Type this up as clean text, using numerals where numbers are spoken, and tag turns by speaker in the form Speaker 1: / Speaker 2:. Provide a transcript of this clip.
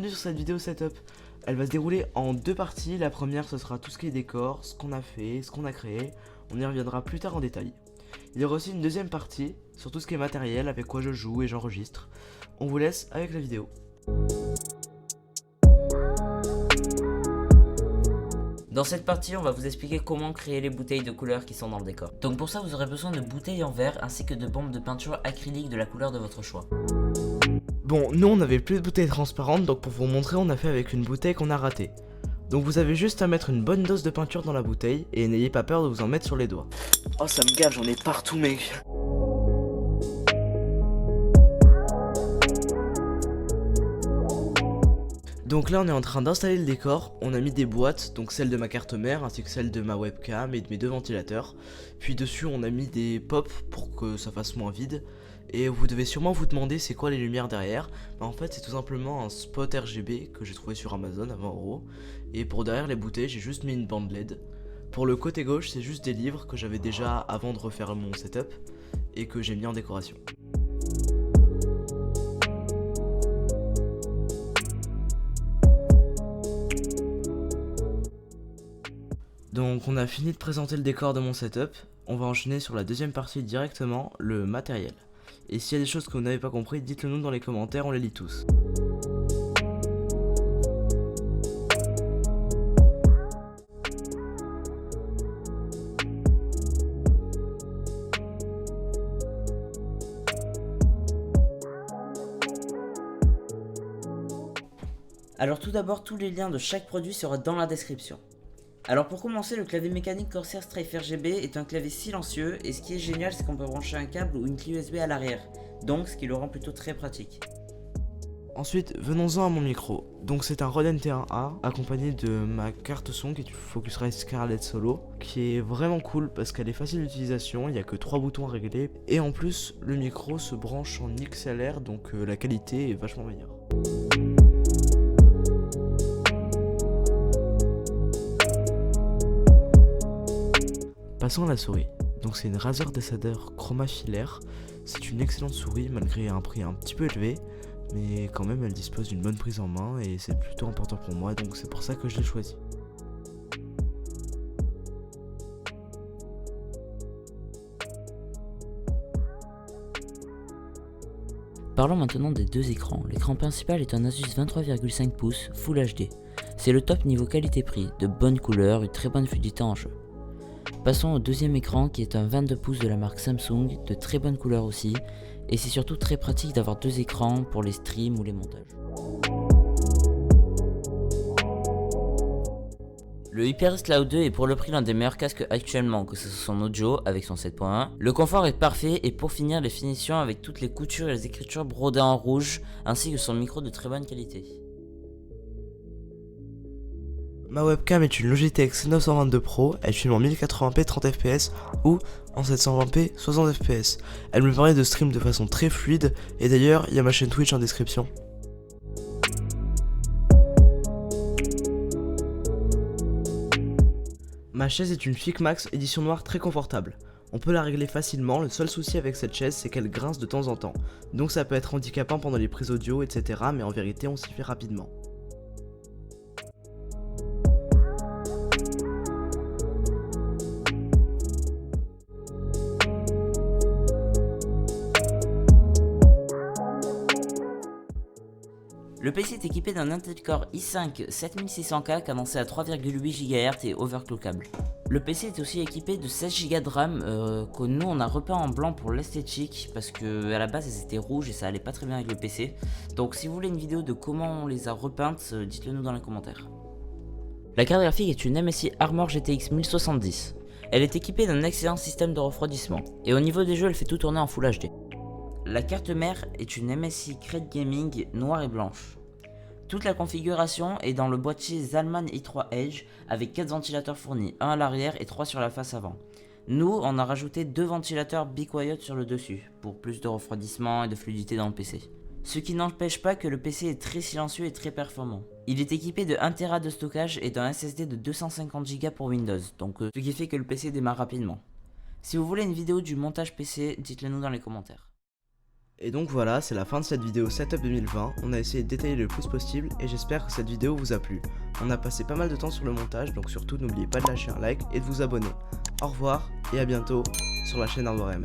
Speaker 1: bienvenue sur cette vidéo setup. Elle va se dérouler en deux parties. La première, ce sera tout ce qui est décor, ce qu'on a fait, ce qu'on a créé. On y reviendra plus tard en détail. Il y aura aussi une deuxième partie sur tout ce qui est matériel, avec quoi je joue et j'enregistre. On vous laisse avec la vidéo.
Speaker 2: Dans cette partie, on va vous expliquer comment créer les bouteilles de couleurs qui sont dans le décor. Donc pour ça, vous aurez besoin de bouteilles en verre ainsi que de bombes de peinture acrylique de la couleur de votre choix.
Speaker 1: Bon, nous on n'avait plus de bouteilles transparentes, donc pour vous montrer, on a fait avec une bouteille qu'on a ratée. Donc vous avez juste à mettre une bonne dose de peinture dans la bouteille et n'ayez pas peur de vous en mettre sur les doigts. Oh, ça me gave, j'en ai partout, mec. Donc là on est en train d'installer le décor, on a mis des boîtes, donc celle de ma carte mère ainsi que celle de ma webcam et de mes deux ventilateurs. Puis dessus on a mis des pops pour que ça fasse moins vide. Et vous devez sûrement vous demander c'est quoi les lumières derrière. Bah en fait c'est tout simplement un spot RGB que j'ai trouvé sur Amazon à 20 €. Et pour derrière les bouteilles j'ai juste mis une bande LED. Pour le côté gauche c'est juste des livres que j'avais déjà avant de refaire mon setup et que j'ai mis en décoration. Donc on a fini de présenter le décor de mon setup, on va enchaîner sur la deuxième partie directement, le matériel. Et s'il y a des choses que vous n'avez pas compris, dites-le nous dans les commentaires, on les lit tous.
Speaker 2: Alors tout d'abord, tous les liens de chaque produit seront dans la description. Alors pour commencer, le clavier mécanique Corsair Strife RGB est un clavier silencieux et ce qui est génial c'est qu'on peut brancher un câble ou une clé USB à l'arrière, donc ce qui le rend plutôt très pratique.
Speaker 1: Ensuite, venons-en à mon micro. Donc c'est un Rode NT1A accompagné de ma carte son qui est une Focusrite Scarlett Solo qui est vraiment cool parce qu'elle est facile d'utilisation, il n'y a que 3 boutons à régler et en plus le micro se branche en XLR donc la qualité est vachement meilleure. Passons à la souris. Donc c'est une Razer Decider Chroma filaire. C'est une excellente souris malgré un prix un petit peu élevé, mais quand même elle dispose d'une bonne prise en main et c'est plutôt important pour moi, donc c'est pour ça que je l'ai choisi.
Speaker 2: Parlons maintenant des deux écrans. L'écran principal est un Asus 23,5 pouces Full HD. C'est le top niveau qualité-prix, de bonnes couleurs, une très bonne fluidité en jeu. Passons au deuxième écran qui est un 22 pouces de la marque Samsung, de très bonne couleur aussi, et c'est surtout très pratique d'avoir deux écrans pour les streams ou les montages. Le HyperX Cloud 2 est pour le prix l'un des meilleurs casques actuellement, que ce soit son audio avec son 7.1. Le confort est parfait et pour finir les finitions avec toutes les coutures et les écritures brodées en rouge, ainsi que son micro de très bonne qualité.
Speaker 1: Ma webcam est une Logitech C922 Pro, elle filme en 1080p 30 fps ou en 720p 60 fps. Elle me permet de stream de façon très fluide et d'ailleurs il y a ma chaîne Twitch en description. Ma chaise est une Ficmax édition noire très confortable. On peut la régler facilement, le seul souci avec cette chaise c'est qu'elle grince de temps en temps. Donc ça peut être handicapant pendant les prises audio etc, mais en vérité on s'y fait rapidement.
Speaker 2: Le PC est équipé d'un Intel Core i5 7600K cadencé à 3,8 GHz et overclockable. Le PC est aussi équipé de 16 Go de RAM que nous on a repeint en blanc pour l'esthétique parce que à la base elles étaient rouges et ça allait pas très bien avec le PC. Donc si vous voulez une vidéo de comment on les a repeintes, dites-le nous dans les commentaires. La carte graphique est une MSI Armor GTX 1070. Elle est équipée d'un excellent système de refroidissement et au niveau des jeux elle fait tout tourner en Full HD. La carte mère est une MSI Crate Gaming noire et blanche. Toute la configuration est dans le boîtier Zalman i3 Edge avec 4 ventilateurs fournis, 1 à l'arrière et 3 sur la face avant. Nous, on a rajouté 2 ventilateurs Be Quiet sur le dessus, pour plus de refroidissement et de fluidité dans le PC. Ce qui n'empêche pas que le PC est très silencieux et très performant. Il est équipé de 1 Tera de stockage et d'un SSD de 250 Go pour Windows, donc ce qui fait que le PC démarre rapidement. Si vous voulez une vidéo du montage PC, dites-le nous dans les commentaires.
Speaker 1: Et donc voilà, c'est la fin de cette vidéo Setup 2020, on a essayé de détailler le plus possible et j'espère que cette vidéo vous a plu. On a passé pas mal de temps sur le montage, donc surtout n'oubliez pas de lâcher un like et de vous abonner. Au revoir et à bientôt sur la chaîne Arborems.